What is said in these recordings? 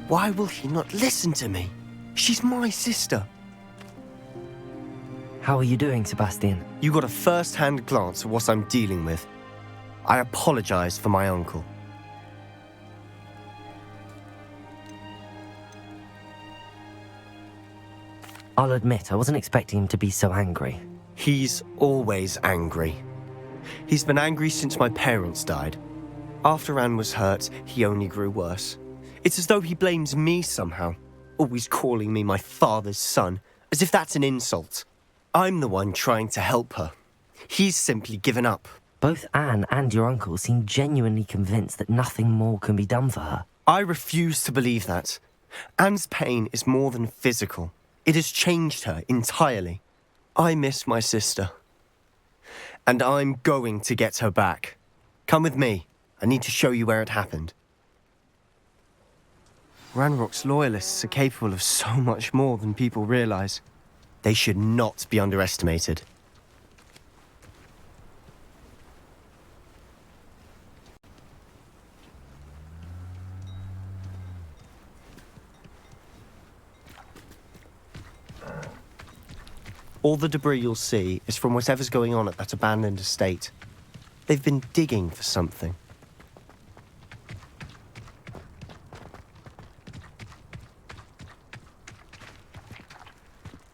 Why will he not listen to me? She's my sister. How are you doing, Sebastian? You got a first-hand glance at what I'm dealing with. I apologize for my uncle. I'll admit, I wasn't expecting him to be so angry. He's always angry. He's been angry since my parents died. After Anne was hurt, he only grew worse. It's as though he blames me somehow, always calling me my father's son, as if that's an insult. I'm the one trying to help her. He's simply given up. Both Anne and your uncle seem genuinely convinced that nothing more can be done for her. I refuse to believe that. Anne's pain is more than physical. It has changed her entirely. I miss my sister. And I'm going to get her back. Come with me. I need to show you where it happened. Ranrock's loyalists are capable of so much more than people realize. They should not be underestimated. All the debris you'll see is from whatever's going on at that abandoned estate. They've been digging for something.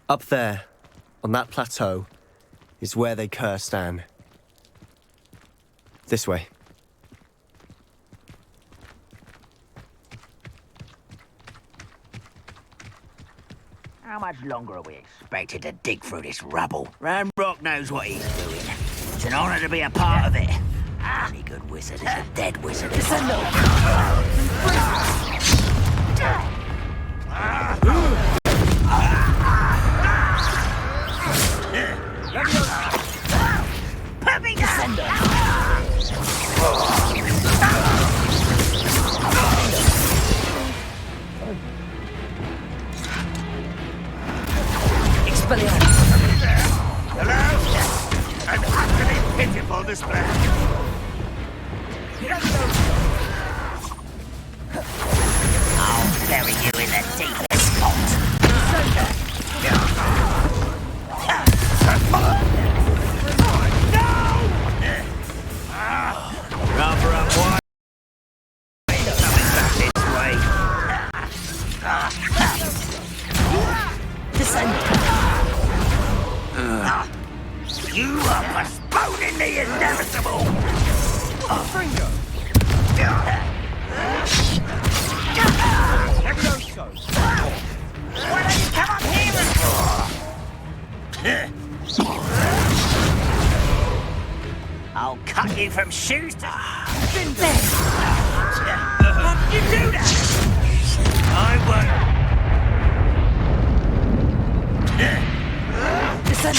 Up there, on that plateau, is where they cursed Anne. This way. How much longer are we expected to dig through this rubble? Ranrock knows what he's doing. It's an honor to be a part of it. Any good wizard is a dead wizard. Puppy descender! Hello? An utterly pitiful display. I'll bury you in the deepest spot. Rather unwise. Coming back this way. Descend. You are postponing the inevitable! Bingo! Why don't you come up here and... I'll cut you from shoes to... You do that! I won't... Descend.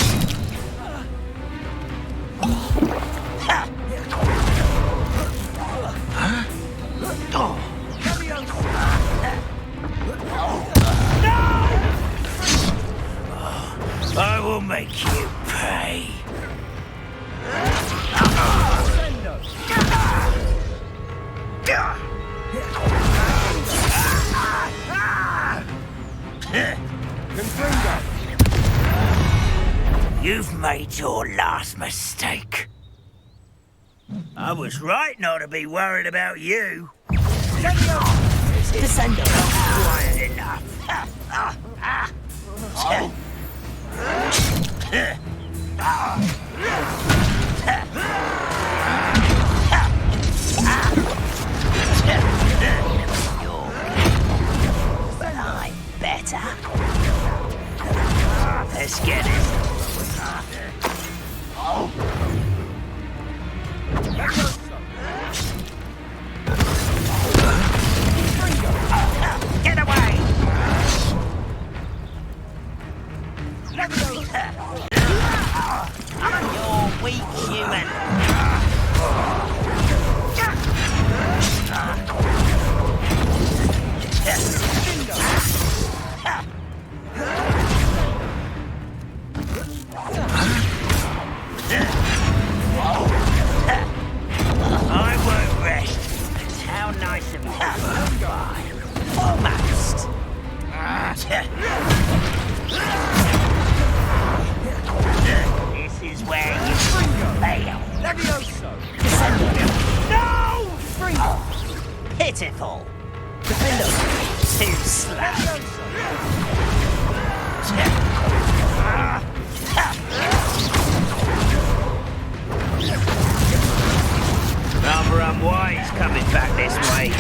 I will make you pay. You've made your last mistake. I was right not to be worried about you. Descendo. Quiet enough. But I'm better. Let's get it. Get away! You're weak pitiful. Too slow. Rather unwise coming back this way.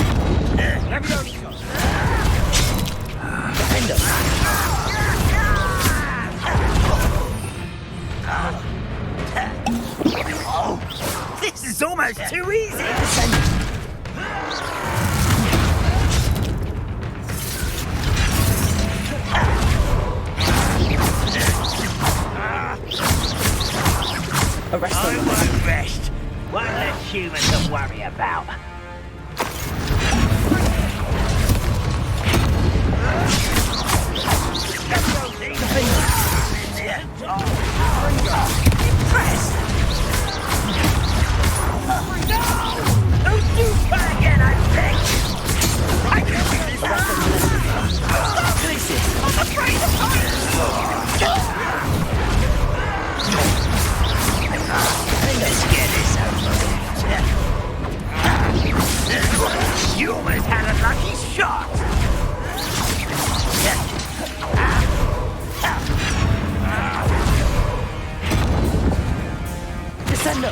Oh, this is almost too easy. I won't rest. One less human to worry about. Impressed! No! Don't do that again, I beg you! I can do this weapon! Stop this! I'm afraid of fire! Let's get this over with. You almost had a lucky shot! Descendo!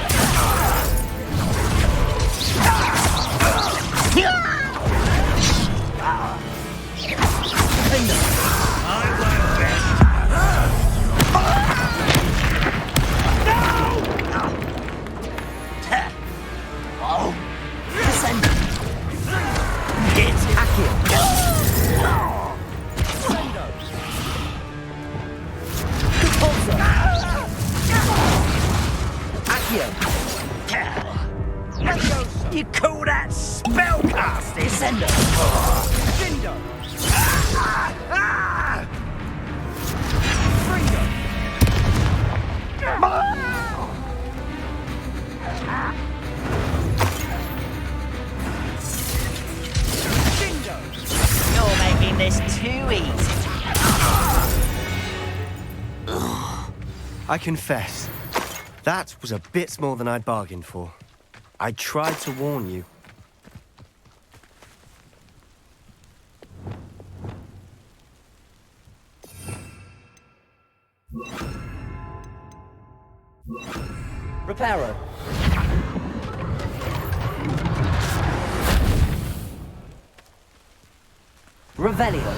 I won't rest. It's you call that spellcasting? Send You're making this too easy. I confess, that was a bit more than I'd bargained for. I tried to warn you. Reparo. Revelio.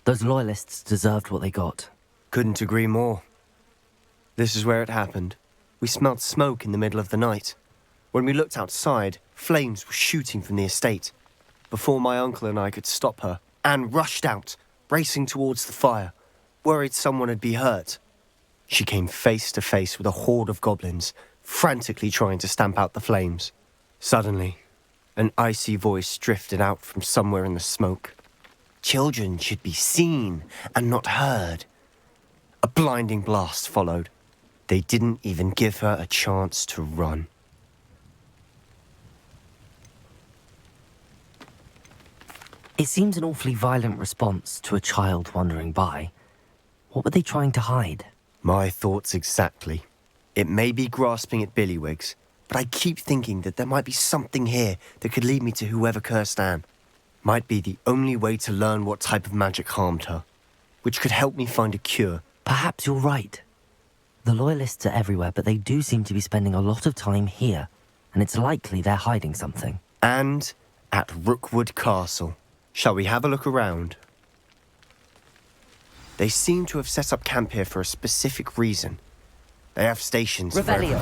Those loyalists deserved what they got. Couldn't agree more. This is where it happened. We smelled smoke in the middle of the night. When we looked outside, flames were shooting from the estate. Before my uncle and I could stop her, Anne rushed out, racing towards the fire, worried someone had been hurt. She came face to face with a horde of goblins, frantically trying to stamp out the flames. Suddenly, an icy voice drifted out from somewhere in the smoke. Children should be seen and not heard. A blinding blast followed. They didn't even give her a chance to run. It seems an awfully violent response to a child wandering by. What were they trying to hide? My thoughts exactly. It may be grasping at Billywigs, but I keep thinking that there might be something here that could lead me to whoever cursed Anne. Might be the only way to learn what type of magic harmed her, which could help me find a cure. Perhaps you're right. The Loyalists are everywhere, but they do seem to be spending a lot of time here, and it's likely they're hiding something. And at Rookwood Castle. Shall we have a look around? They seem to have set up camp here for a specific reason. They have stations for Revelio.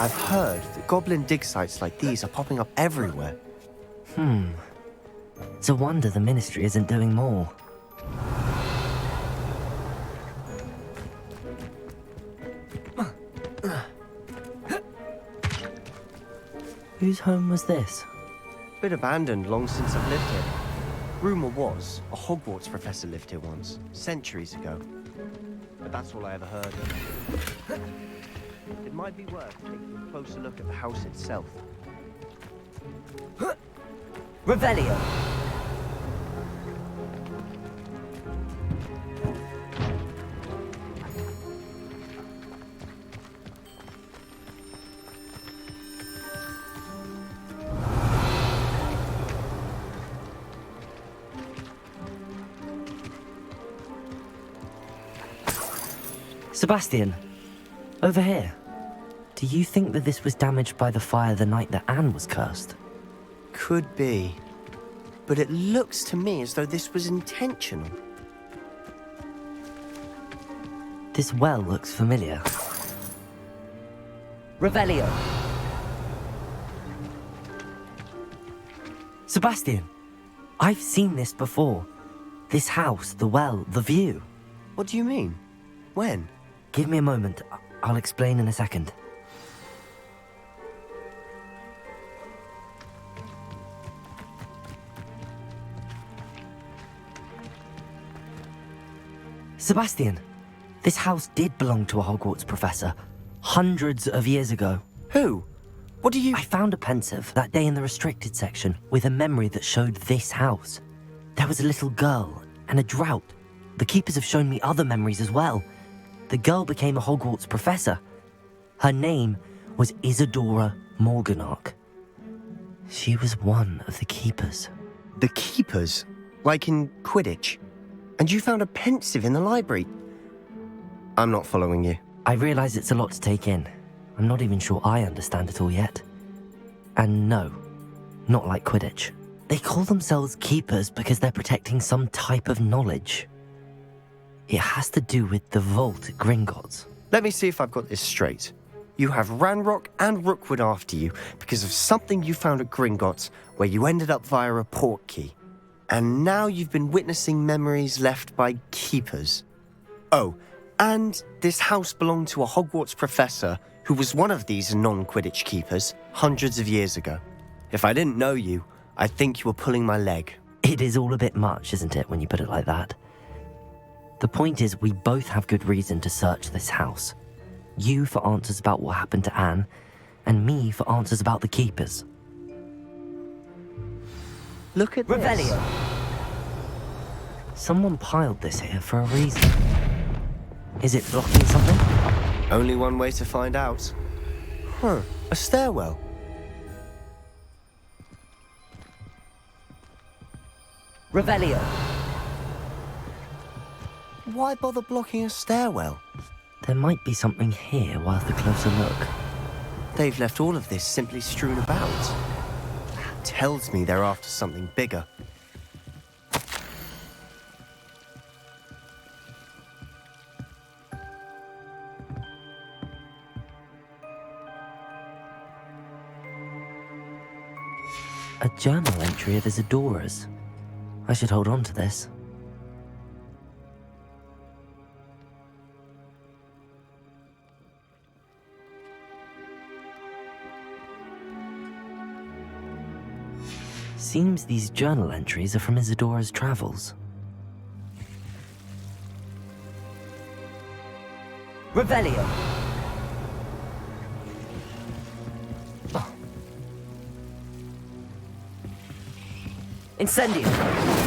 I've heard that goblin dig sites like these are popping up everywhere. It's a wonder the Ministry isn't doing more. Whose home was this? Been abandoned long since I've lived here. Rumour was, a Hogwarts professor lived here once, centuries ago. But that's all I ever heard. It might be worth taking a closer look at the house itself. Revelio! Sebastian, over here. Do you think that this was damaged by the fire the night that Anne was cursed? Could be. But it looks to me as though this was intentional. This well looks familiar. Revelio! Sebastian, I've seen this before. This house, the well, the view. What do you mean? When? Give me a moment. I'll explain in a second. Sebastian, this house did belong to a Hogwarts professor, hundreds of years ago. Who? What do you... I found a pensive that day in the restricted section with a memory that showed this house. There was a little girl and a drought. The keepers have shown me other memories as well. The girl became a Hogwarts professor. Her name was Isadora Morganach. She was one of the keepers. The keepers? Like in Quidditch? And you found a pensive in the library? I'm not following you. I realize it's a lot to take in. I'm not even sure I understand it all yet. And no, not like Quidditch. They call themselves keepers because they're protecting some type of knowledge. It has to do with the vault at Gringotts. Let me see if I've got this straight. You have Ranrock and Rookwood after you because of something you found at Gringotts where you ended up via a portkey. And now you've been witnessing memories left by keepers. Oh, and this house belonged to a Hogwarts professor who was one of these non-Quidditch keepers hundreds of years ago. If I didn't know you, I'd think you were pulling my leg. It is all a bit much, isn't it, when you put it like that? The point is, we both have good reason to search this house. You for answers about what happened to Anne, and me for answers about the keepers. Look at Revelio! this. Someone piled this here for a reason. Is it blocking something? Only one way to find out. A stairwell. Revelio! Why bother blocking a stairwell? There might be something here worth a closer look. They've left all of this simply strewn about. Tells me they're after something bigger. A journal entry of Isadora's. I should hold on to this. Seems these journal entries are from Isadora's travels. Revelio! Oh. Incendio!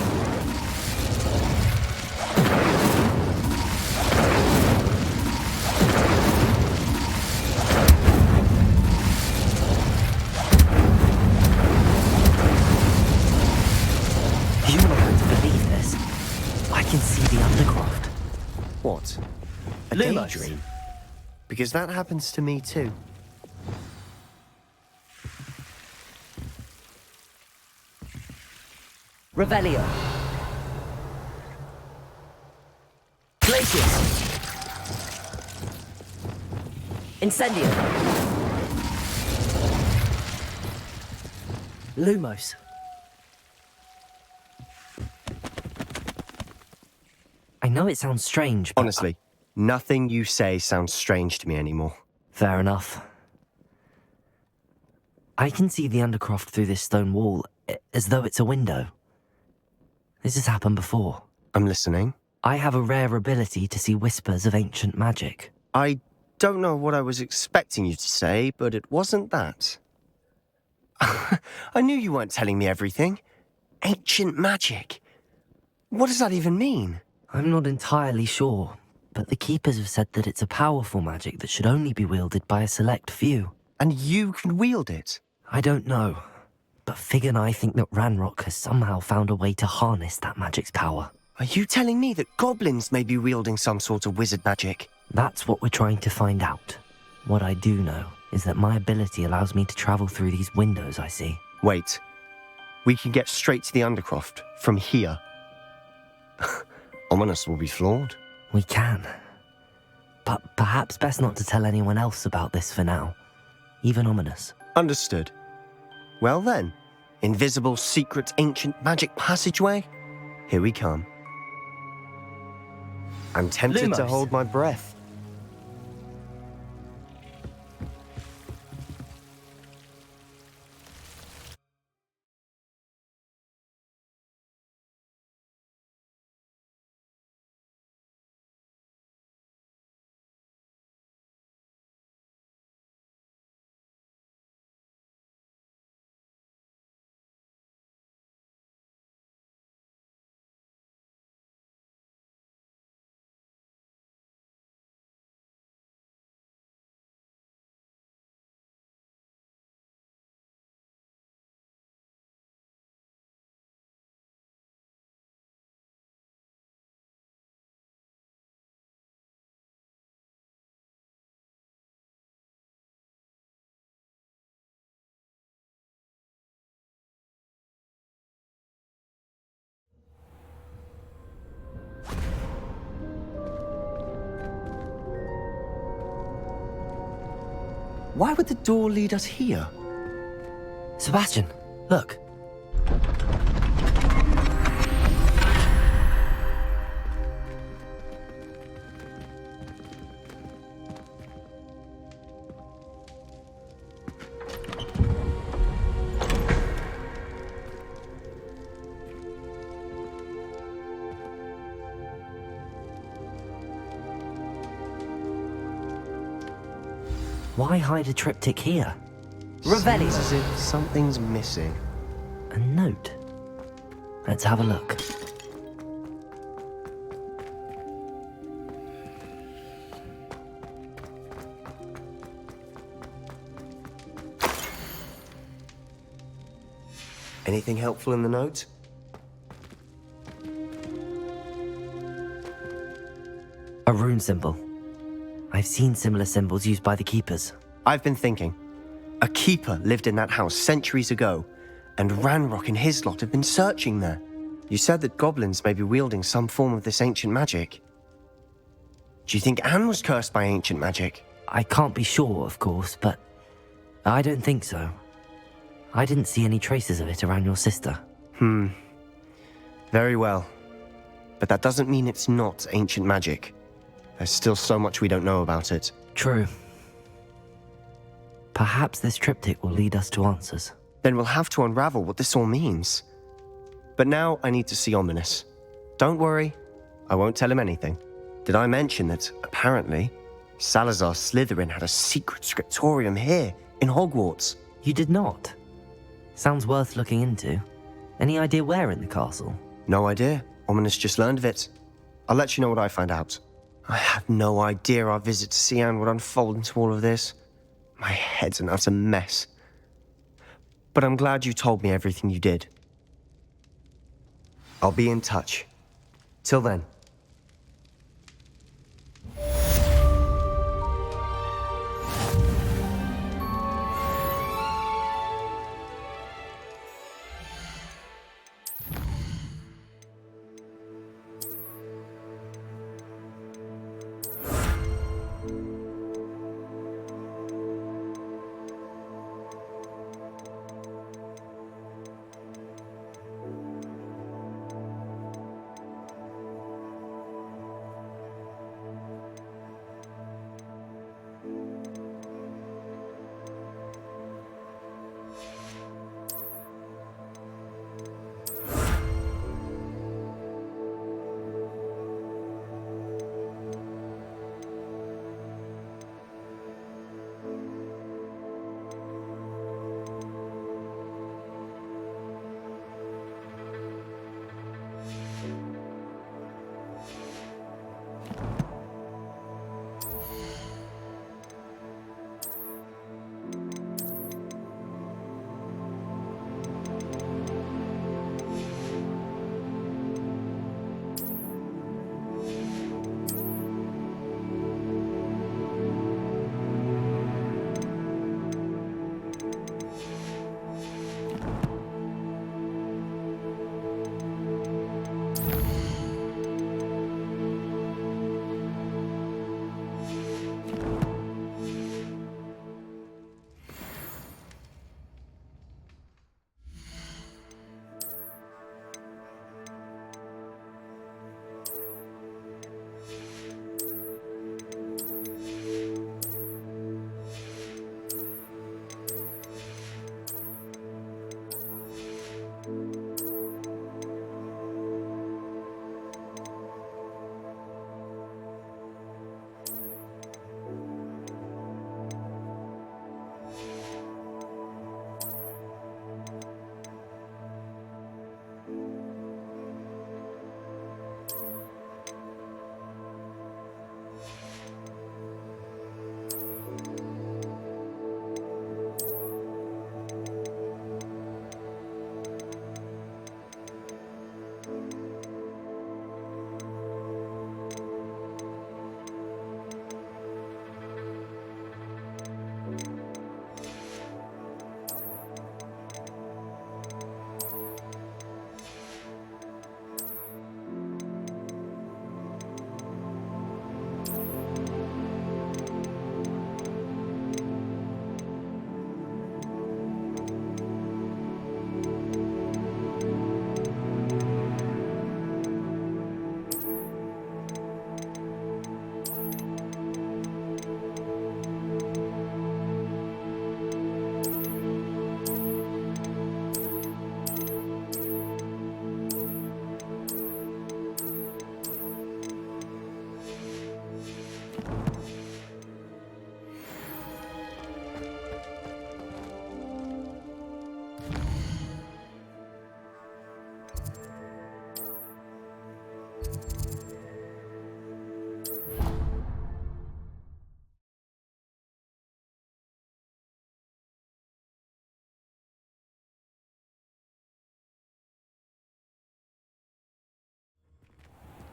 You're not going to believe this. I can see the Undercroft. What? A Lumos. daydream? Because that happens to me too. Revelio. Glacius. Incendio. Lumos. I know it sounds strange, but... Honestly, nothing you say sounds strange to me anymore. Fair enough. I can see the Undercroft through this stone wall, as though it's a window. This has happened before. I'm listening. I have a rare ability to see whispers of ancient magic. I don't know what I was expecting you to say, but it wasn't that. I knew you weren't telling me everything. Ancient magic. What does that even mean? I'm not entirely sure, but the Keepers have said that it's a powerful magic that should only be wielded by a select few. And you can wield it? I don't know, but Fig and I think that Ranrock has somehow found a way to harness that magic's power. Are you telling me that goblins may be wielding some sort of wizard magic? That's what we're trying to find out. What I do know is that my ability allows me to travel through these windows I see. Wait. We can get straight to the Undercroft from here. Ominous will be floored. We can. But perhaps best not to tell anyone else about this for now. Even Ominous. Understood. Well then, invisible, secret, ancient magic passageway? Here we come. I'm tempted to Lumos. hold my breath. Why would the door lead us here? Sebastian, look. Why hide a triptych here? Revelli. Seems as if something's missing. A note. Let's have a look. Anything helpful in the note? A rune symbol. I've seen similar symbols used by the Keepers. I've been thinking. A keeper lived in that house centuries ago, and Ranrock and his lot have been searching there. You said that goblins may be wielding some form of this ancient magic. Do you think Anne was cursed by ancient magic? I can't be sure, of course, but I don't think so. I didn't see any traces of it around your sister. Very well. But that doesn't mean it's not ancient magic. There's still so much we don't know about it. True. Perhaps this triptych will lead us to answers. Then we'll have to unravel what this all means. But now I need to see Ominous. Don't worry, I won't tell him anything. Did I mention that, apparently, Salazar Slytherin had a secret scriptorium here, in Hogwarts? You did not. Sounds worth looking into. Any idea where in the castle? No idea. Ominous just learned of it. I'll let you know what I find out. I had no idea our visit to Cian would unfold into all of this. My head's an utter mess. But I'm glad you told me everything you did. I'll be in touch. Till then.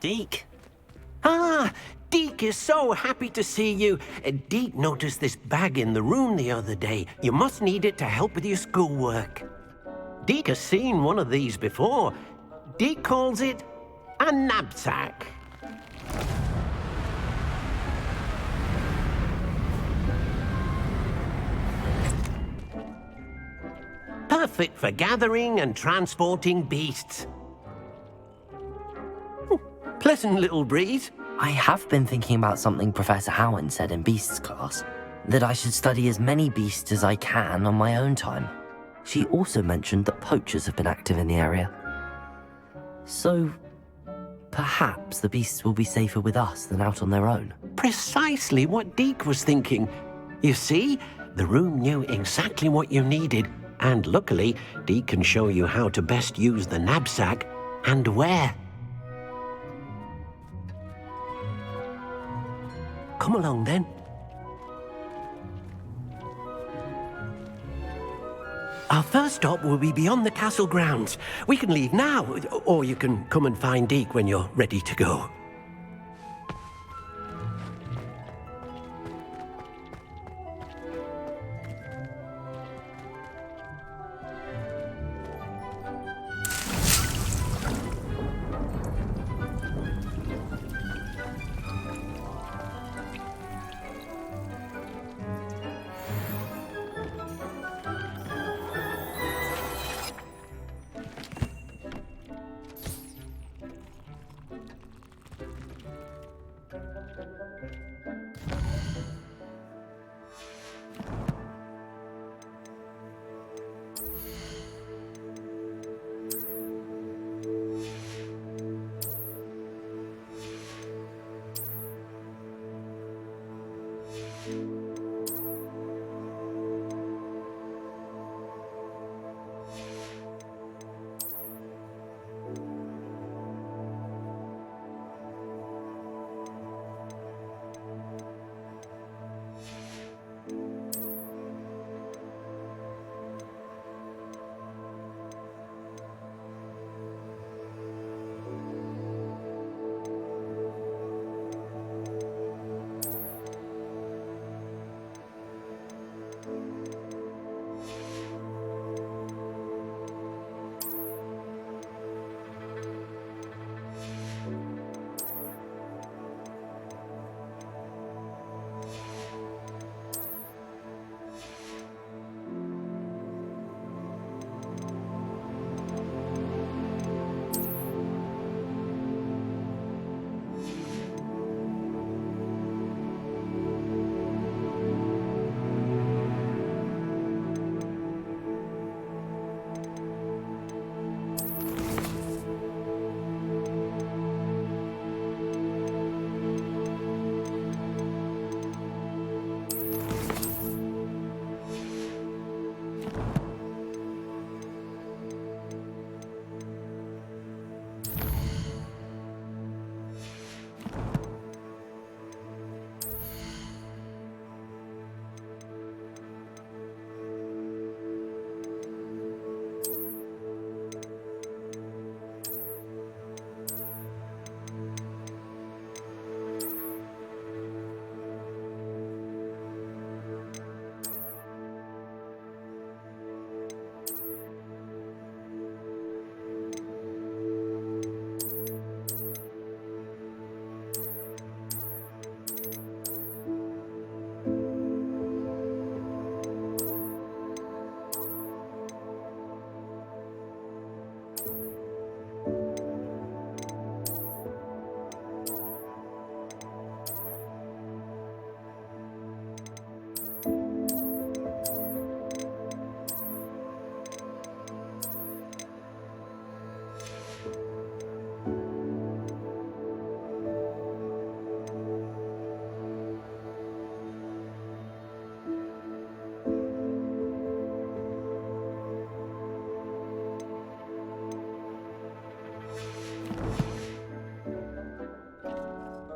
Deke. Ah, Deke is so happy to see you. Deke noticed this bag in the room the other day. You must need it to help with your schoolwork. Deke has seen one of these before. Deke calls it a knapsack. Perfect for gathering and transporting beasts. Pleasant little breeze. I have been thinking about something Professor Howen said in Beasts class, that I should study as many beasts as I can on my own time. She also mentioned that poachers have been active in the area. So, perhaps the beasts will be safer with us than out on their own. Precisely what Deke was thinking. You see, the room knew exactly what you needed, and luckily, Deke can show you how to best use the knapsack and where. Come along then. Our first stop will be beyond the castle grounds. We can leave now, or you can come and find Deke when you're ready to go.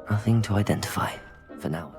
Nothing to identify, for now.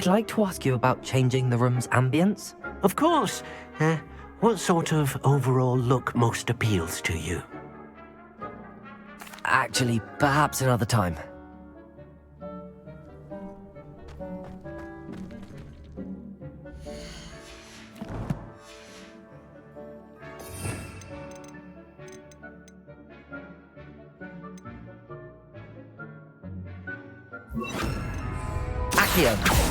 I'd like to ask you about changing the room's ambience. Of course. What sort of overall look most appeals to you? Actually, perhaps another time. Accio.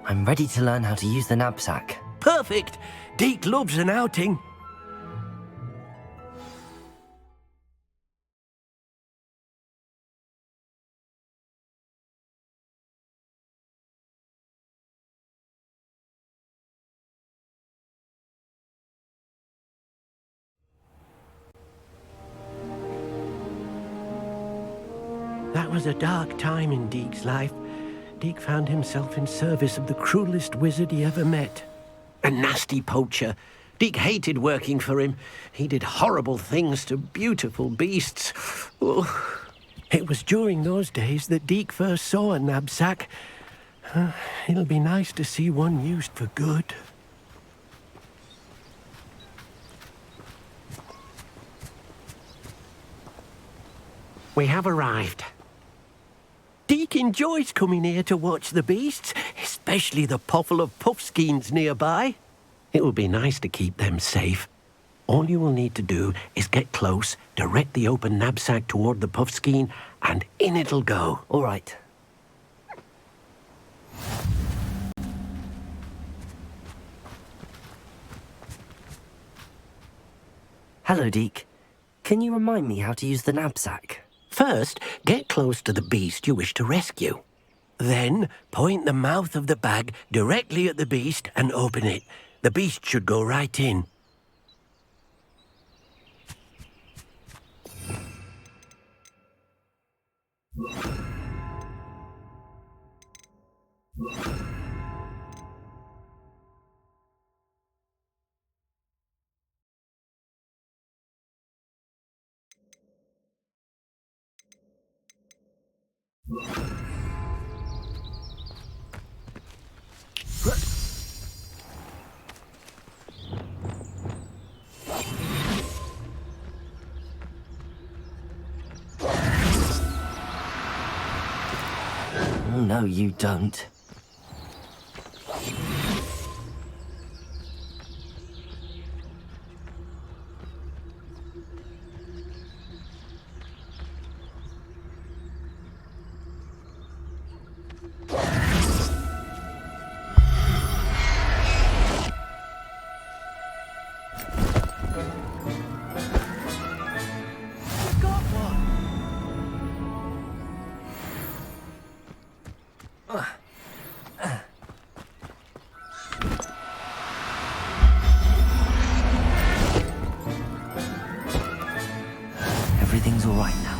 I'm ready to learn how to use the knapsack. Perfect! Deke loves an outing. That was a dark time in Deke's life. Deke found himself in service of the cruelest wizard he ever met. A nasty poacher. Deke hated working for him. He did horrible things to beautiful beasts. Oh. It was during those days that Deke first saw a knapsack. It'll be nice to see one used for good. We have arrived. Deke Deek enjoys coming here to watch the beasts, especially the potful of puffskeins nearby. It will be nice to keep them safe. All you will need to do is get close, direct the open knapsack toward the puffskein, and in it'll go. All right. Hello, Deke. Can you remind me how to use the knapsack? First, get close to the beast you wish to rescue. Then, point the mouth of the bag directly at the beast and open it. The beast should go right in. Oh, no, you don't. Everything's all right now.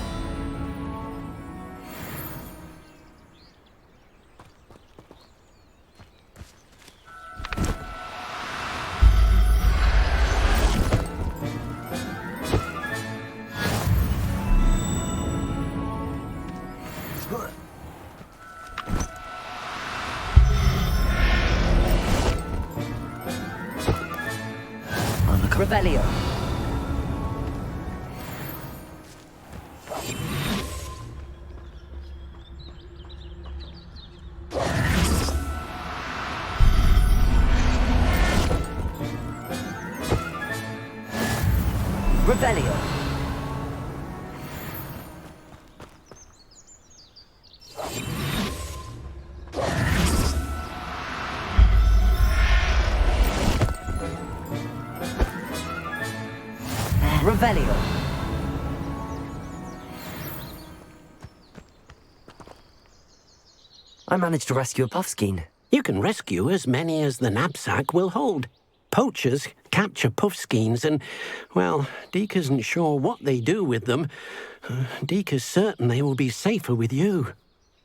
Revelio. Revelio. Revelio. I managed to rescue a puffskein. You can rescue as many as the knapsack will hold. Poachers capture puffskeins and, well, Deke isn't sure what they do with them. Deke is certain they will be safer with you.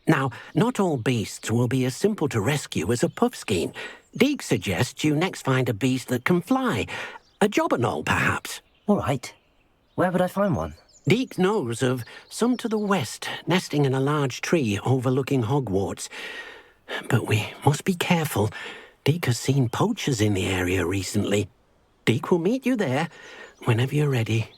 Now, not all beasts will be as simple to rescue as a puffskein. Deke suggests you next find a beast that can fly. A jobberknoll, perhaps. All right. Where would I find one? Deke knows of some to the west, nesting in a large tree overlooking Hogwarts. But we must be careful. Deke has seen poachers in the area recently. Deke will meet you there whenever you're ready.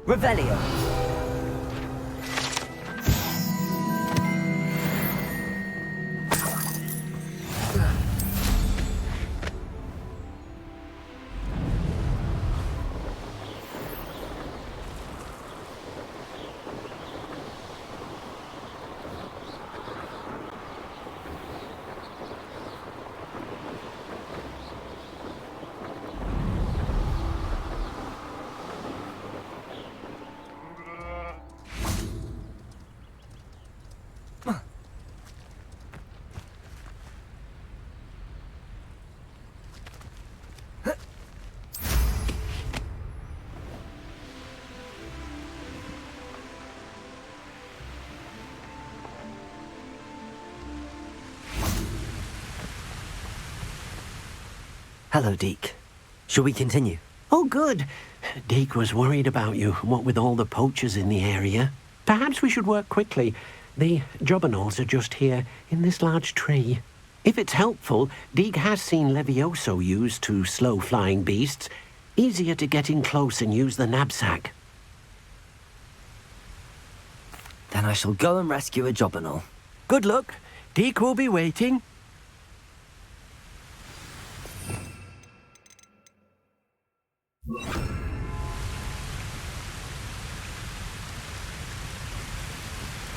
Revelio. Hello, Deke. Shall we continue? Oh, good. Deke was worried about you, what with all the poachers in the area. Perhaps we should work quickly. The jobberknolls are just here, in this large tree. If it's helpful, Deke has seen Levioso used to slow flying beasts. Easier to get in close and use the knapsack. Then I shall go and rescue a jobberknoll. Good luck. Deke will be waiting.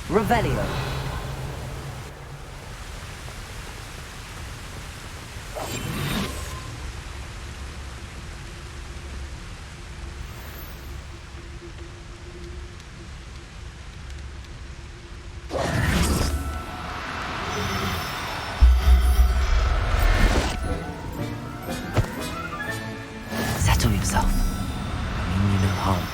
Revelio. Settle yourself. I mean you no harm.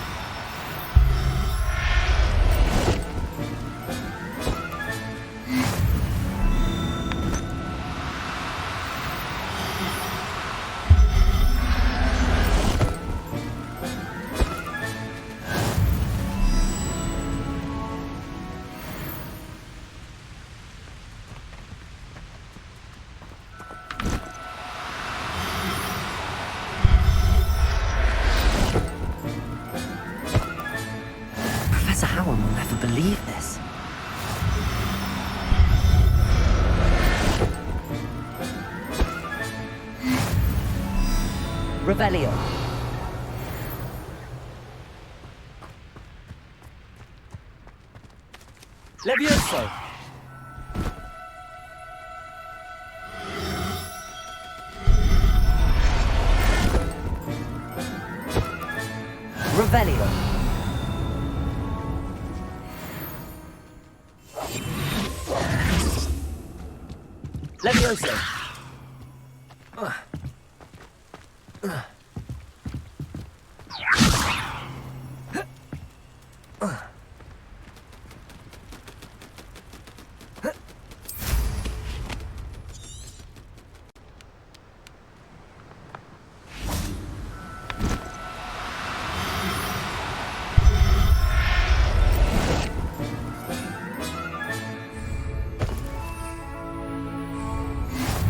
Professor Howard will never believe this. Revelio. Levioso. Revelio. Levioso.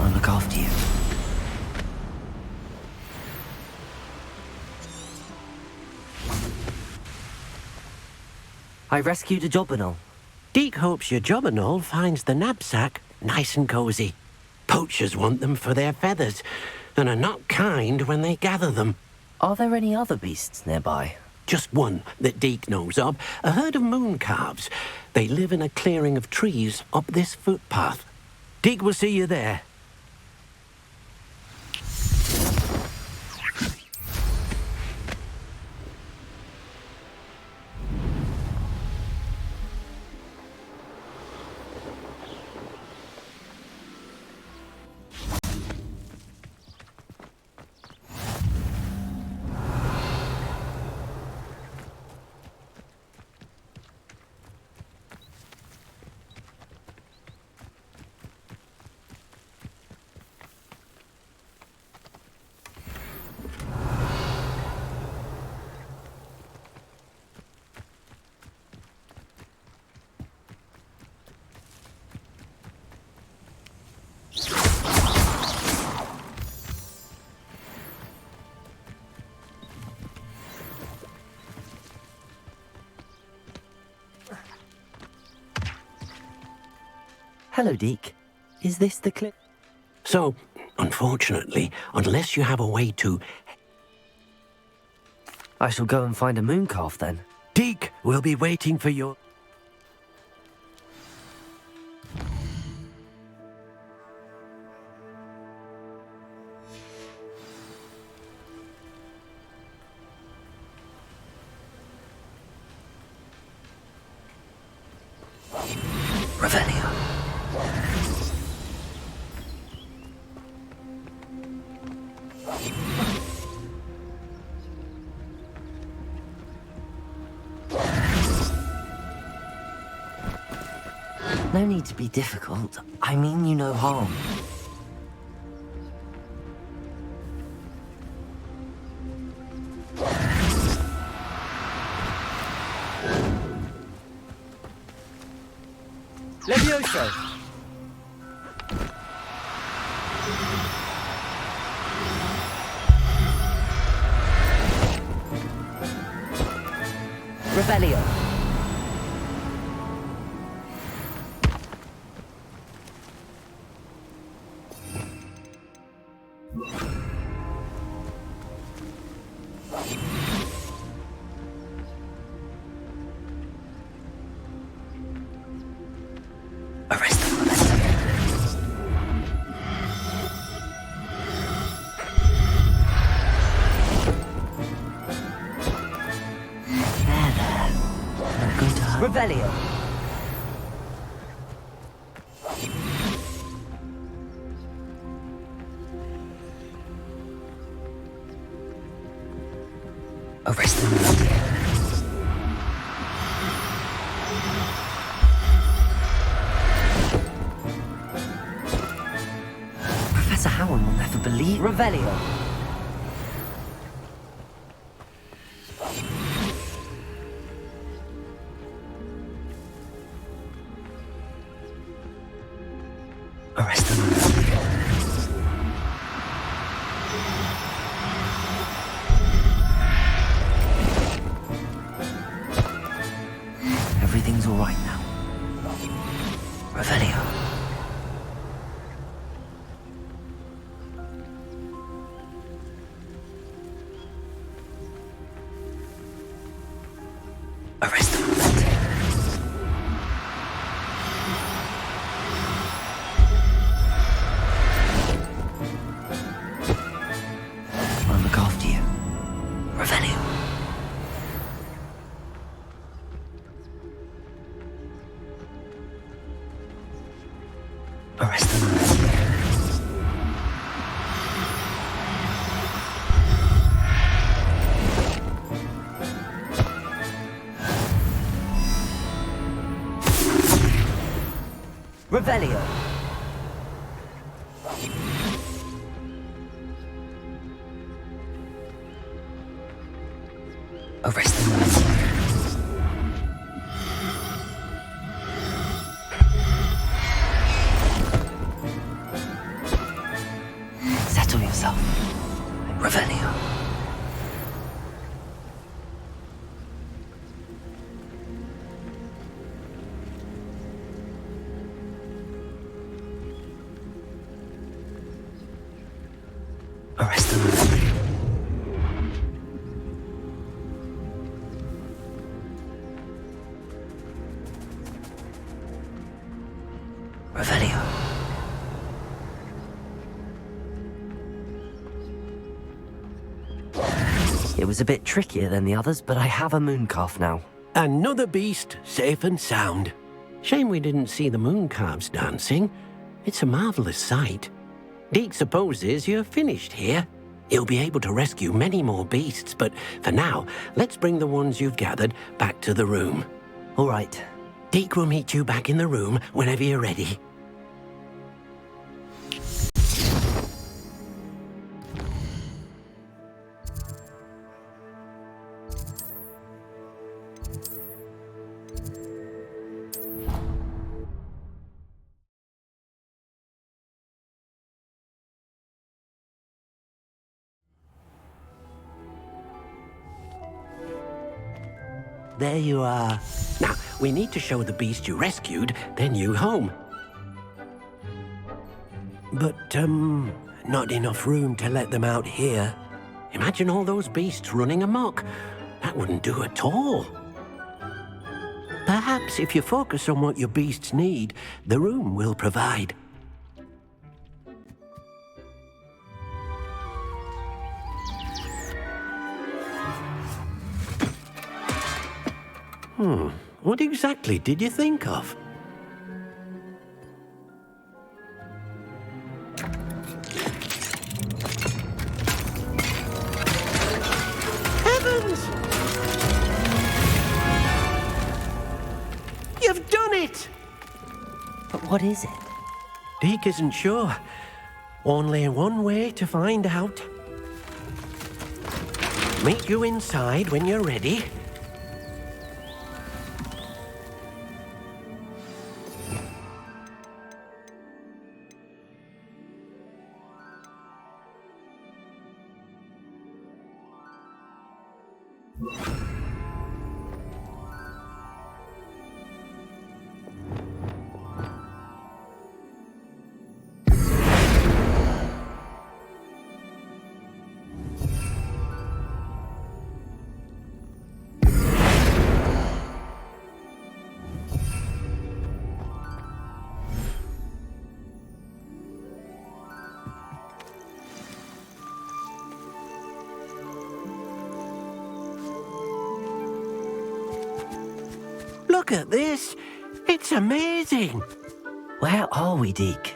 I'll look after you. I rescued a jobberknoll. Deke hopes your jobberknoll finds the knapsack nice and cozy. Poachers want them for their feathers, and are not kind when they gather them. Are there any other beasts nearby? Just one that Deke knows of, a herd of moon calves. They live in a clearing of trees up this footpath. Deke will see you there. Hello, Deke. Is this the cliff? So, unfortunately, unless you have a way to... I shall go and find a moon calf then. Deke will be waiting for your... Revelio. No need to be difficult. I mean you no harm. Levioso! Revelio. Arrest them. Revelio. Arrest them. Professor Howard will never believe. Revelio. Arrest them. Everything's all right now. Revelio. Arrest them. I'll look after you. Revelio. Arrest them. Revelio. Arrest them. Settle yourself. Revelio. Arrest them. Revelio. It was a bit trickier than the others, but I have a moon calf now. Another beast, safe and sound. Shame we didn't see the moon calves dancing. It's a marvelous sight. Deke supposes you're finished here. He'll be able to rescue many more beasts, but for now, let's bring the ones you've gathered back to the room. All right. Deke will meet you back in the room whenever you're ready. There you are. Now, we need to show the beast you rescued their new home. But, not enough room to let them out here. Imagine all those beasts running amok. That wouldn't do at all. Perhaps if you focus on what your beasts need, the room will provide. What exactly did you think of? Heavens! You've done it! But what is it? Deke isn't sure. Only one way to find out. Meet you inside when you're ready. Look at this. It's amazing. Where are we, Deke?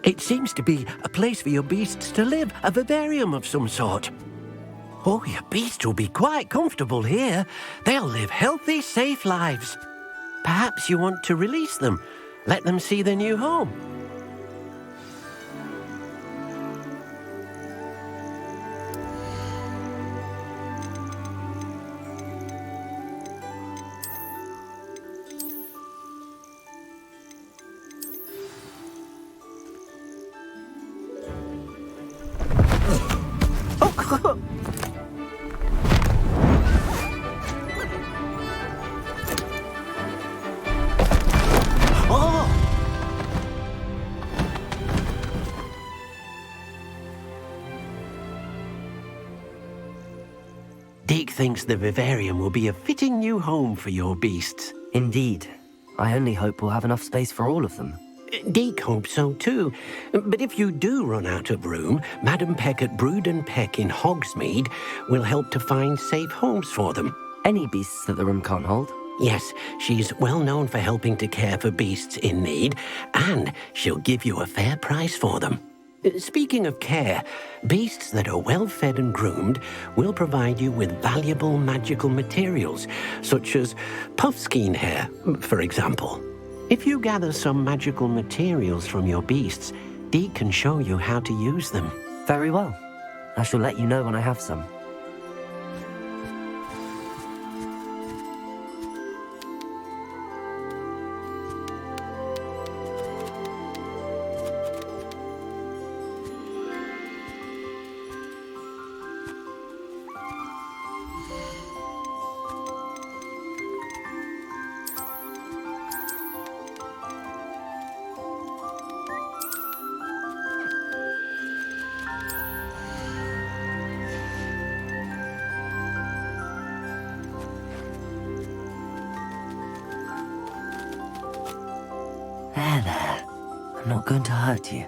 It seems to be a place for your beasts to live, a vivarium of some sort. Oh, your beasts will be quite comfortable here. They'll live healthy, safe lives. Perhaps you want to release them, let them see their new home. Deke thinks the vivarium will be a fitting new home for your beasts. Indeed. I only hope we'll have enough space for all of them. Deke hopes so too. But if you do run out of room, Madam Peck at Brood and Peck in Hogsmeade will help to find safe homes for them. Any beasts that the room can't hold? Yes, she's well known for helping to care for beasts in need, and she'll give you a fair price for them. Speaking of care, beasts that are well fed and groomed will provide you with valuable magical materials, such as puffskein hair, for example. If you gather some magical materials from your beasts, Deke can show you how to use them. Very well. I shall let you know when I have some. There. I'm not going to hurt you.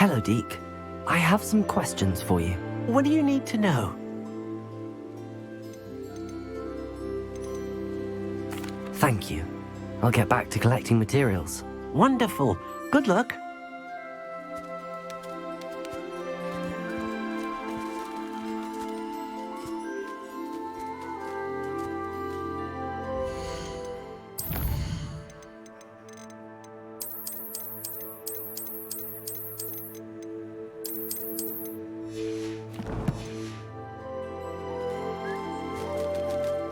Hello, Deke. I have some questions for you. What do you need to know? Thank you. I'll get back to collecting materials. Wonderful. Good luck.